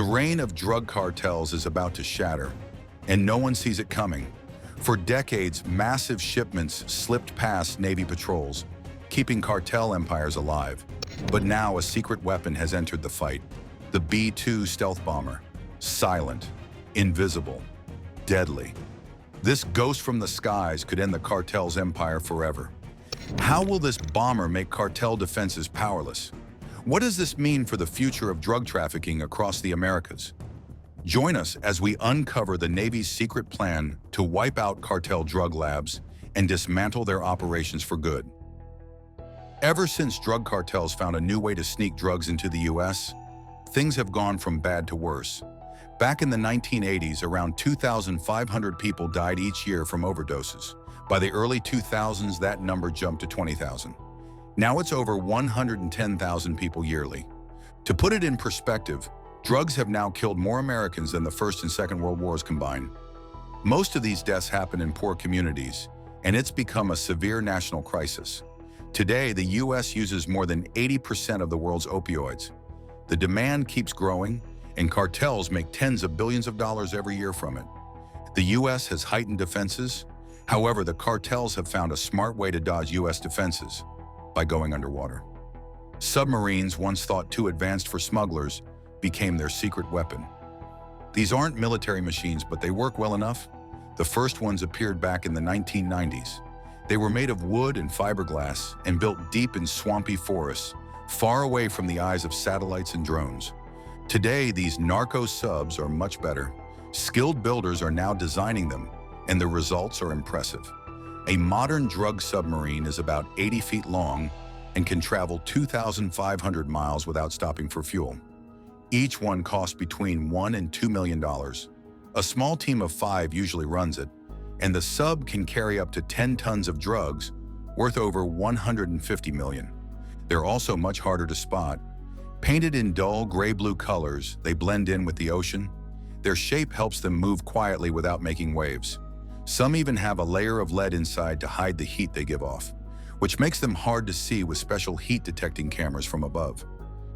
The reign of drug cartels is about to shatter, and no one sees it coming. For decades, massive shipments slipped past Navy patrols, keeping cartel empires alive. But now a secret weapon has entered the fight. The B-2 stealth bomber. Silent, invisible, deadly. This ghost from the skies could end the cartel's empire forever. How will this bomber make cartel defenses powerless? What does this mean for the future of drug trafficking across the Americas? Join us as we uncover the Navy's secret plan to wipe out cartel drug labs and dismantle their operations for good. Ever since drug cartels found a new way to sneak drugs into the U.S., things have gone from bad to worse. Back in the 1980s, around 2,500 people died each year from overdoses. By the early 2000s, that number jumped to 20,000. Now it's over 110,000 people yearly. To put it in perspective, drugs have now killed more Americans than the First and Second World Wars combined. Most of these deaths happen in poor communities, and it's become a severe national crisis. Today, the U.S. uses more than 80% of the world's opioids. The demand keeps growing, and cartels make tens of billions of dollars every year from it. The U.S. has heightened defenses. However, the cartels have found a smart way to dodge U.S. defenses: by going underwater. Submarines, once thought too advanced for smugglers, became their secret weapon. These aren't military machines, but they work well enough. The first ones appeared back in the 1990s. They were made of wood and fiberglass and built deep in swampy forests, far away from the eyes of satellites and drones. Today, these narco subs are much better. Skilled builders are now designing them, and the results are impressive. A modern drug submarine is about 80 feet long and can travel 2,500 miles without stopping for fuel. Each one costs between $1 and $2 million. A small team of 5 usually runs it, and the sub can carry up to 10 tons of drugs, worth over $150 million. They're also much harder to spot. Painted in dull gray-blue colors, they blend in with the ocean. Their shape helps them move quietly without making waves. Some even have a layer of lead inside to hide the heat they give off, which makes them hard to see with special heat-detecting cameras from above.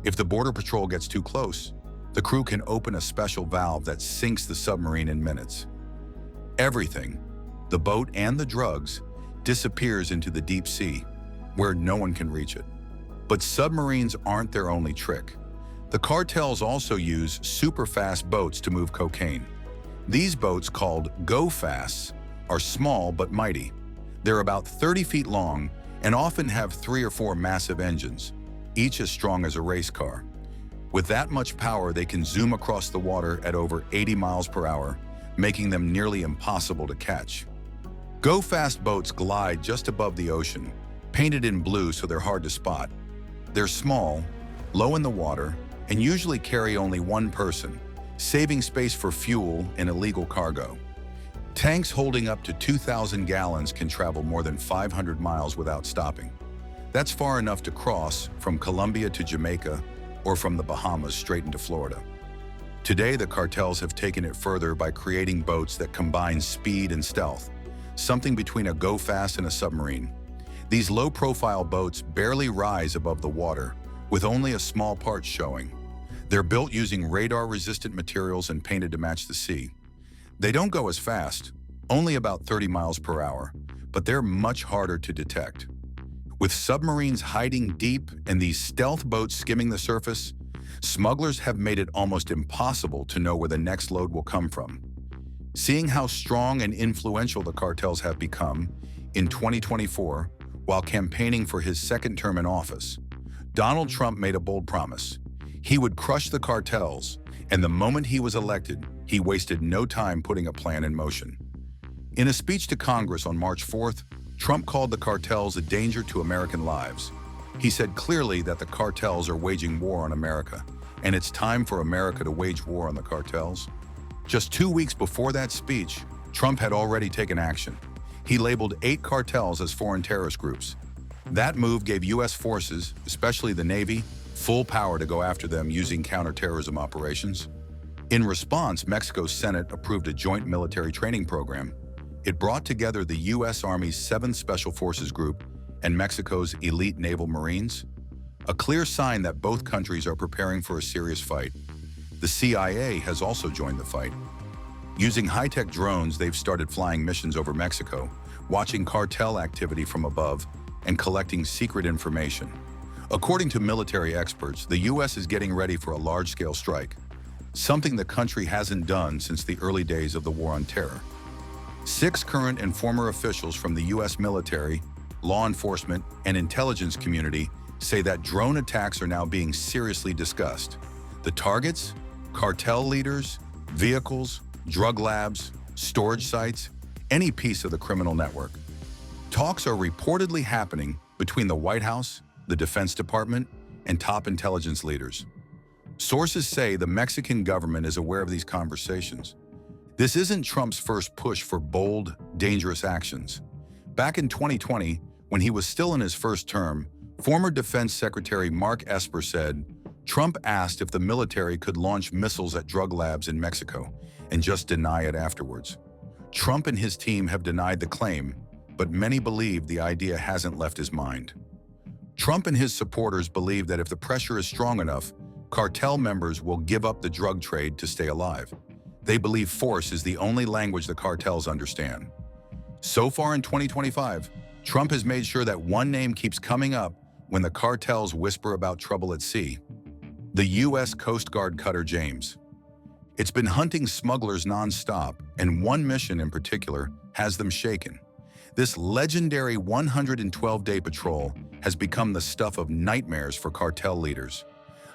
If the Border Patrol gets too close, the crew can open a special valve that sinks the submarine in minutes. Everything, the boat and the drugs, disappears into the deep sea, where no one can reach it. But submarines aren't their only trick. The cartels also use super-fast boats to move cocaine. These boats, called go-fasts, are small but mighty. They're about 30 feet long and often have 3 or 4 massive engines, each as strong as a race car. With that much power, they can zoom across the water at over 80 miles per hour, making them nearly impossible to catch. Go-fast boats glide just above the ocean, painted in blue so they're hard to spot. They're small, low in the water, and usually carry only one person, saving space for fuel and illegal cargo. Tanks holding up to 2,000 gallons can travel more than 500 miles without stopping. That's far enough to cross from Colombia to Jamaica or from the Bahamas straight into Florida. Today, the cartels have taken it further by creating boats that combine speed and stealth, something between a go-fast and a submarine. These low-profile boats barely rise above the water, with only a small part showing. They're built using radar-resistant materials and painted to match the sea. They don't go as fast, only about 30 miles per hour, but they're much harder to detect. With submarines hiding deep and these stealth boats skimming the surface, smugglers have made it almost impossible to know where the next load will come from. Seeing how strong and influential the cartels have become, in 2024, while campaigning for his second term in office, Donald Trump made a bold promise. He would crush the cartels, and the moment he was elected, he wasted no time putting a plan in motion. In a speech to Congress on March 4th, Trump called the cartels a danger to American lives. He said clearly that the cartels are waging war on America, and it's time for America to wage war on the cartels. Just 2 weeks before that speech, Trump had already taken action. He labeled 8 cartels as foreign terrorist groups. That move gave U.S. forces, especially the Navy, full power to go after them using counterterrorism operations. In response, Mexico's Senate approved a joint military training program. It brought together the U.S. Army's 7th Special Forces Group and Mexico's elite naval Marines, a clear sign that both countries are preparing for a serious fight. The CIA has also joined the fight. Using high-tech drones, they've started flying missions over Mexico, watching cartel activity from above, and collecting secret information. According to military experts, the U.S. is getting ready for a large-scale strike, something the country hasn't done since the early days of the War on Terror. 6 current and former officials from the U.S. military, law enforcement, and intelligence community say that drone attacks are now being seriously discussed. The targets? Cartel leaders, vehicles, drug labs, storage sites, any piece of the criminal network. Talks are reportedly happening between the White House, the Defense Department, and top intelligence leaders. Sources say the Mexican government is aware of these conversations. This isn't Trump's first push for bold, dangerous actions. Back in 2020, when he was still in his first term, former Defense Secretary Mark Esper said, Trump asked if the military could launch missiles at drug labs in Mexico and just deny it afterwards. Trump and his team have denied the claim, but many believe the idea hasn't left his mind. Trump and his supporters believe that if the pressure is strong enough, cartel members will give up the drug trade to stay alive. They believe force is the only language the cartels understand. So far in 2025, Trump has made sure that one name keeps coming up when the cartels whisper about trouble at sea: the U.S. Coast Guard cutter James. It's been hunting smugglers non-stop, and one mission in particular has them shaken. This legendary 112-day patrol has become the stuff of nightmares for cartel leaders.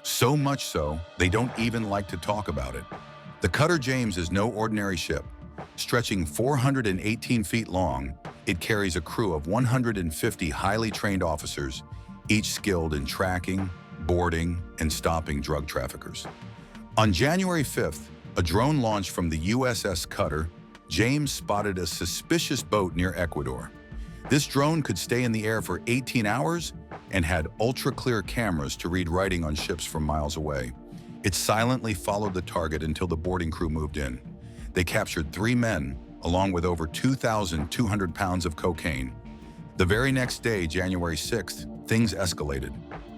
So much so, they don't even like to talk about it. The cutter James is no ordinary ship. Stretching 418 feet long, it carries a crew of 150 highly trained officers, each skilled in tracking, boarding, and stopping drug traffickers. On January 5th, a drone launched from the USS Cutter James spotted a suspicious boat near Ecuador. This drone could stay in the air for 18 hours and had ultra-clear cameras to read writing on ships from miles away. It silently followed the target until the boarding crew moved in. They captured 3 men, along with over 2,200 pounds of cocaine. The very next day, January 6th, things escalated.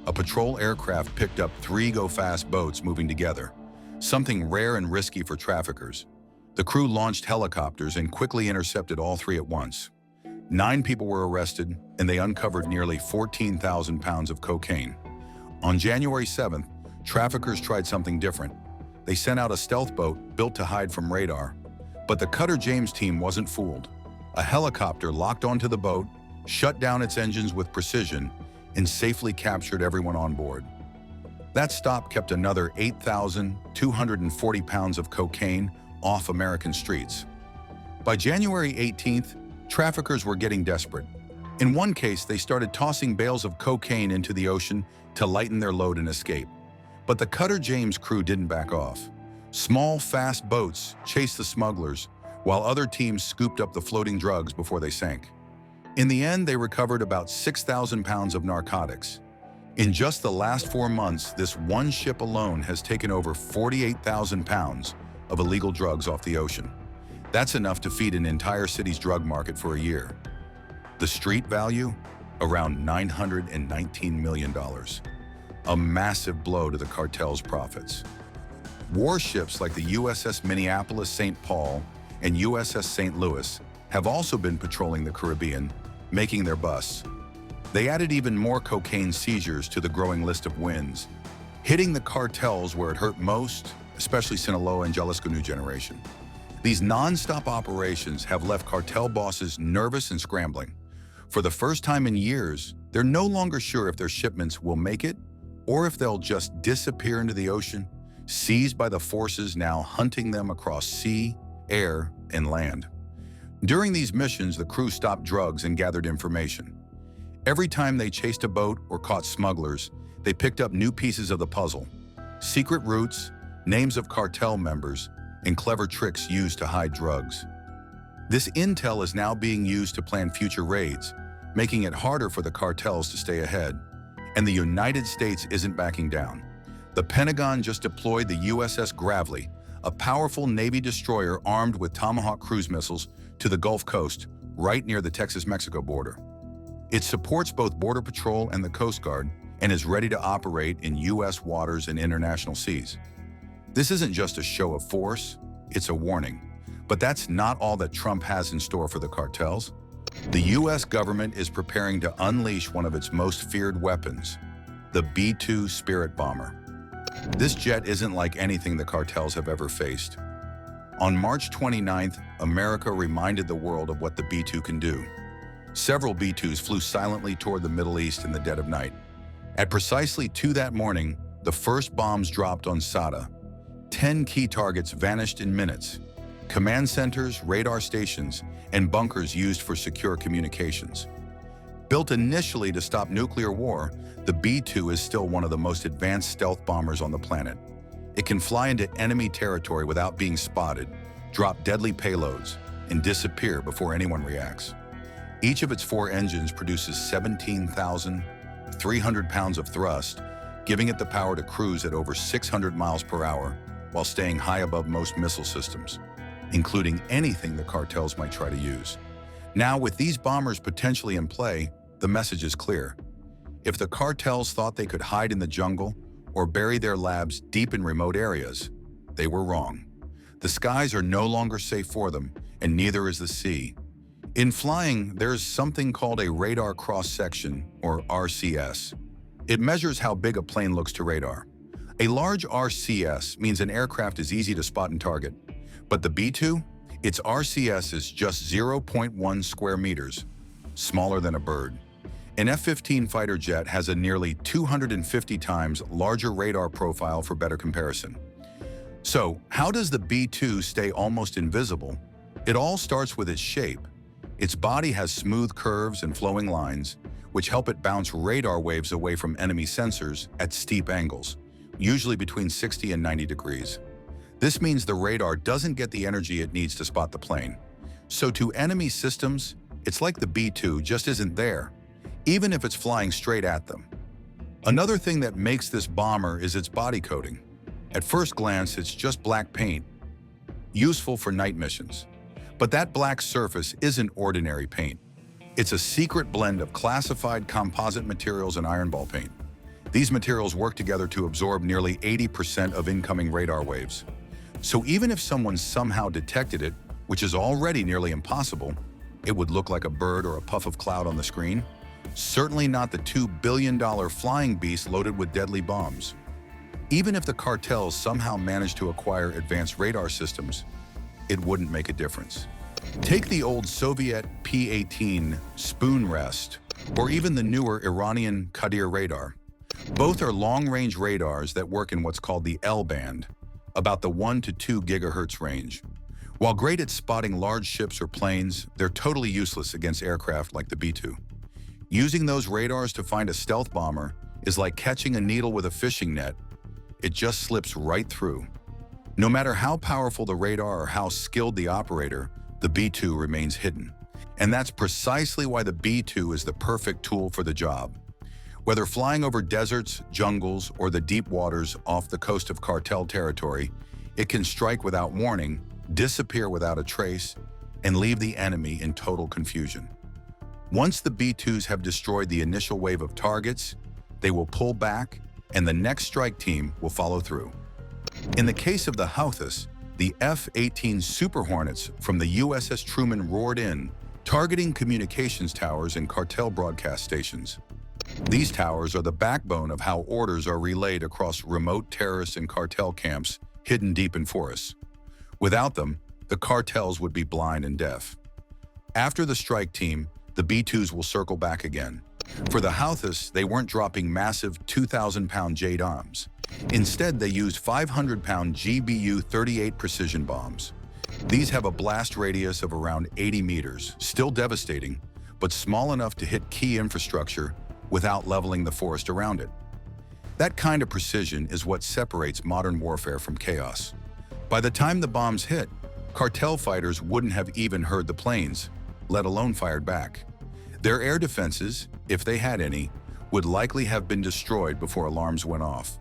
A patrol aircraft picked up 3 go-fast boats moving together, something rare and risky for traffickers. The crew launched helicopters and quickly intercepted all 3 at once. 9 people were arrested, and they uncovered nearly 14,000 pounds of cocaine. On January 7th, traffickers tried something different. They sent out a stealth boat built to hide from radar. But the Cutter James team wasn't fooled. A helicopter locked onto the boat, shut down its engines with precision, and safely captured everyone on board. That stop kept another 8,240 pounds of cocaine off American streets. By January 18th, traffickers were getting desperate. In one case, they started tossing bales of cocaine into the ocean to lighten their load and escape. But the Cutter James crew didn't back off. Small, fast boats chased the smugglers, while other teams scooped up the floating drugs before they sank. In the end, they recovered about 6,000 pounds of narcotics. In just the last 4 months, this one ship alone has taken over 48,000 pounds of illegal drugs off the ocean. That's enough to feed an entire city's drug market for a year. The street value? Around $919 million. A massive blow to the cartel's profits. Warships like the USS Minneapolis-St. Paul and USS St. Louis have also been patrolling the Caribbean, making their busts. They added even more cocaine seizures to the growing list of wins, hitting the cartels where it hurt most, especially Sinaloa and Jalisco New Generation. These non-stop operations have left cartel bosses nervous and scrambling. For the first time in years, they're no longer sure if their shipments will make it or if they'll just disappear into the ocean, seized by the forces now hunting them across sea, air, and land. During these missions, the crew stopped drugs and gathered information. Every time they chased a boat or caught smugglers, they picked up new pieces of the puzzle: secret routes, names of cartel members, and clever tricks used to hide drugs. This intel is now being used to plan future raids, making it harder for the cartels to stay ahead. And the United States isn't backing down. The Pentagon just deployed the USS Gravely, a powerful Navy destroyer armed with Tomahawk cruise missiles, to the Gulf Coast, right near the Texas-Mexico border. It supports both Border Patrol and the Coast Guard and is ready to operate in U.S. waters and international seas. This isn't just a show of force, it's a warning. But that's not all that Trump has in store for the cartels. The US government is preparing to unleash one of its most feared weapons, the B-2 Spirit bomber. This jet isn't like anything the cartels have ever faced. On March 29th, America reminded the world of what the B-2 can do. Several B-2s flew silently toward the Middle East in the dead of night. At precisely 2 that morning, the first bombs dropped on Sada. 10 key targets vanished in minutes. Command centers, radar stations, and bunkers used for secure communications. Built initially to stop nuclear war, the B-2 is still one of the most advanced stealth bombers on the planet. It can fly into enemy territory without being spotted, drop deadly payloads, and disappear before anyone reacts. Each of its 4 engines produces 17,300 pounds of thrust, giving it the power to cruise at over 600 miles per hour while staying high above most missile systems, including anything the cartels might try to use. Now, with these bombers potentially in play, the message is clear. If the cartels thought they could hide in the jungle or bury their labs deep in remote areas, they were wrong. The skies are no longer safe for them, and neither is the sea. In flying, there's something called a radar cross-section, or RCS. It measures how big a plane looks to radar. A large RCS means an aircraft is easy to spot and target. But the B-2? Its RCS is just 0.1 square meters, smaller than a bird. An F-15 fighter jet has a nearly 250 times larger radar profile for better comparison. So, how does the B-2 stay almost invisible? It all starts with its shape. Its body has smooth curves and flowing lines, which help it bounce radar waves away from enemy sensors at steep angles, usually between 60 and 90 degrees. This means the radar doesn't get the energy it needs to spot the plane. So to enemy systems, it's like the B-2 just isn't there, even if it's flying straight at them. Another thing that makes this bomber is its body coating. At first glance, it's just black paint, useful for night missions. But that black surface isn't ordinary paint. It's a secret blend of classified composite materials and iron ball paint. These materials work together to absorb nearly 80% of incoming radar waves. So even if someone somehow detected it, which is already nearly impossible, it would look like a bird or a puff of cloud on the screen. Certainly not the $2 billion flying beast loaded with deadly bombs. Even if the cartels somehow managed to acquire advanced radar systems, it wouldn't make a difference. Take the old Soviet P-18 spoon rest, or even the newer Iranian Qadir radar. Both are long-range radars that work in what's called the L-band, about the 1 to 2 gigahertz range. While great at spotting large ships or planes, they're totally useless against aircraft like the B-2. Using those radars to find a stealth bomber is like catching a needle with a fishing net. It just slips right through. No matter how powerful the radar or how skilled the operator, the B-2 remains hidden. And that's precisely why the B-2 is the perfect tool for the job. Whether flying over deserts, jungles, or the deep waters off the coast of cartel territory, it can strike without warning, disappear without a trace, and leave the enemy in total confusion. Once the B-2s have destroyed the initial wave of targets, they will pull back, and the next strike team will follow through. In the case of the Houthis, the F-18 Super Hornets from the USS Truman roared in, targeting communications towers and cartel broadcast stations. These towers are the backbone of how orders are relayed across remote terrorist and cartel camps hidden deep in forests. Without them, the cartels would be blind and deaf. After the strike team, the B-2s will circle back again. For the Houthis, they weren't dropping massive 2,000-pound JDOMs. Instead, they used 500-pound GBU-38 precision bombs. These have a blast radius of around 80 meters, still devastating, but small enough to hit key infrastructure without leveling the forest around it. That kind of precision is what separates modern warfare from chaos. By the time the bombs hit, cartel fighters wouldn't have even heard the planes, let alone fired back. Their air defenses, if they had any, would likely have been destroyed before alarms went off.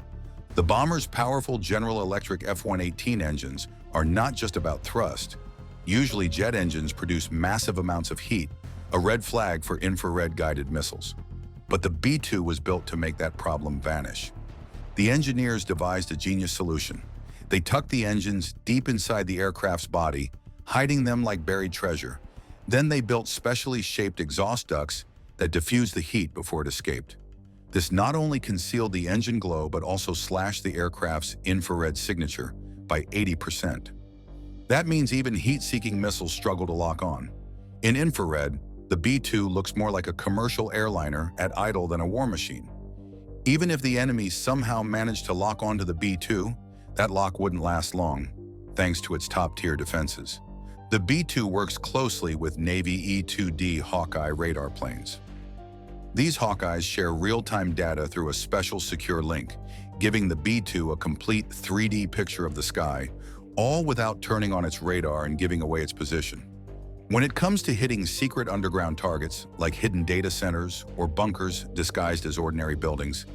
The bomber's powerful General Electric F-118 engines are not just about thrust. Usually jet engines produce massive amounts of heat, a red flag for infrared-guided missiles. But the B-2 was built to make that problem vanish. The engineers devised a genius solution. They tuck the engines deep inside the aircraft's body, hiding them like buried treasure. Then they built specially shaped exhaust ducts that diffused the heat before it escaped. This not only concealed the engine glow but also slashed the aircraft's infrared signature by 80%. That means even heat-seeking missiles struggle to lock on. In infrared, the B-2 looks more like a commercial airliner at idle than a war machine. Even if the enemy somehow managed to lock onto the B-2, that lock wouldn't last long, thanks to its top-tier defenses. The B-2 works closely with Navy E-2D Hawkeye radar planes. These Hawkeyes share real-time data through a special secure link, giving the B-2 a complete 3D picture of the sky, all without turning on its radar and giving away its position. When it comes to hitting secret underground targets, like hidden data centers or bunkers disguised as ordinary buildings,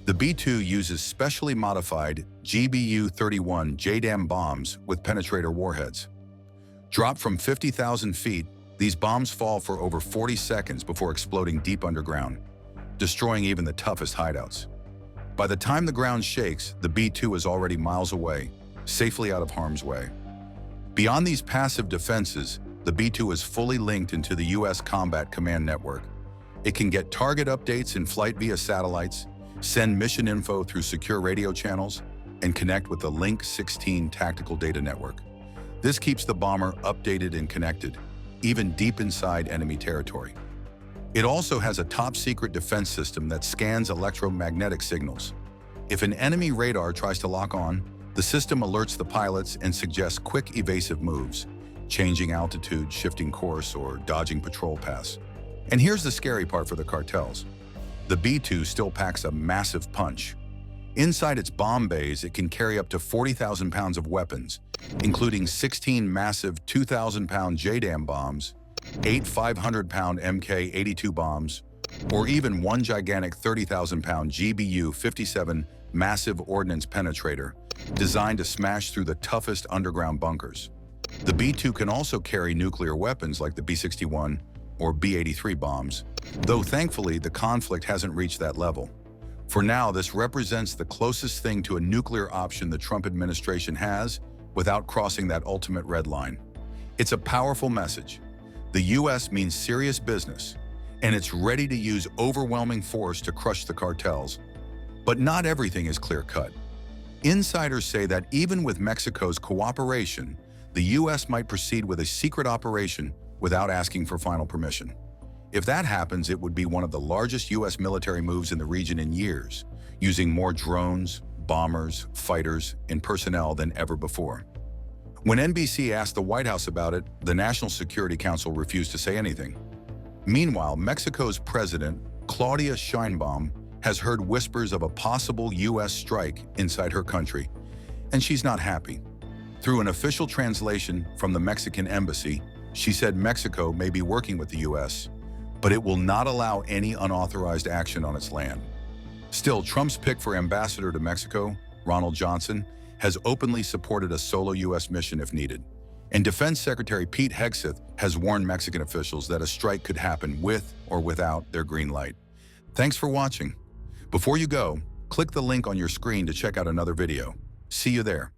the B-2 uses specially modified GBU-31 JDAM bombs with penetrator warheads. Dropped from 50,000 feet, these bombs fall for over 40 seconds before exploding deep underground, destroying even the toughest hideouts. By the time the ground shakes, the B-2 is already miles away, safely out of harm's way. Beyond these passive defenses, the B-2 is fully linked into the U.S. Combat Command Network. It can get target updates in flight via satellites, send mission info through secure radio channels, and connect with the Link 16 tactical data network. This keeps the bomber updated and connected, even deep inside enemy territory. It also has a top-secret defense system that scans electromagnetic signals. If an enemy radar tries to lock on, the system alerts the pilots and suggests quick evasive moves, changing altitude, shifting course, or dodging patrol paths. And here's the scary part for the cartels. The B-2 still packs a massive punch. Inside its bomb bays, it can carry up to 40,000 pounds of weapons, including 16 massive 2,000-pound JDAM bombs, 8 500-pound Mk-82 bombs, or even one gigantic 30,000-pound GBU-57 massive ordnance penetrator, designed to smash through the toughest underground bunkers. The B-2 can also carry nuclear weapons like the B-61 or B-83 bombs, though thankfully the conflict hasn't reached that level. For now, this represents the closest thing to a nuclear option the Trump administration has without crossing that ultimate red line. It's a powerful message. The U.S. means serious business, and it's ready to use overwhelming force to crush the cartels. But not everything is clear-cut. Insiders say that even with Mexico's cooperation, the U.S. might proceed with a secret operation without asking for final permission. If that happens, it would be one of the largest U.S. military moves in the region in years, using more drones, bombers, fighters, and personnel than ever before. When NBC asked the White House about it, the National Security Council refused to say anything. Meanwhile, Mexico's president, Claudia Sheinbaum, has heard whispers of a possible U.S. strike inside her country, and she's not happy. Through an official translation from the Mexican embassy, she said Mexico may be working with the U.S., but it will not allow any unauthorized action on its land. Still, Trump's pick for ambassador to Mexico, Ronald Johnson, has openly supported a solo U.S. mission if needed. And Defense Secretary Pete Hegseth has warned Mexican officials that a strike could happen with or without their green light. Thanks for watching. Before you go, click the link on your screen to check out another video. See you there.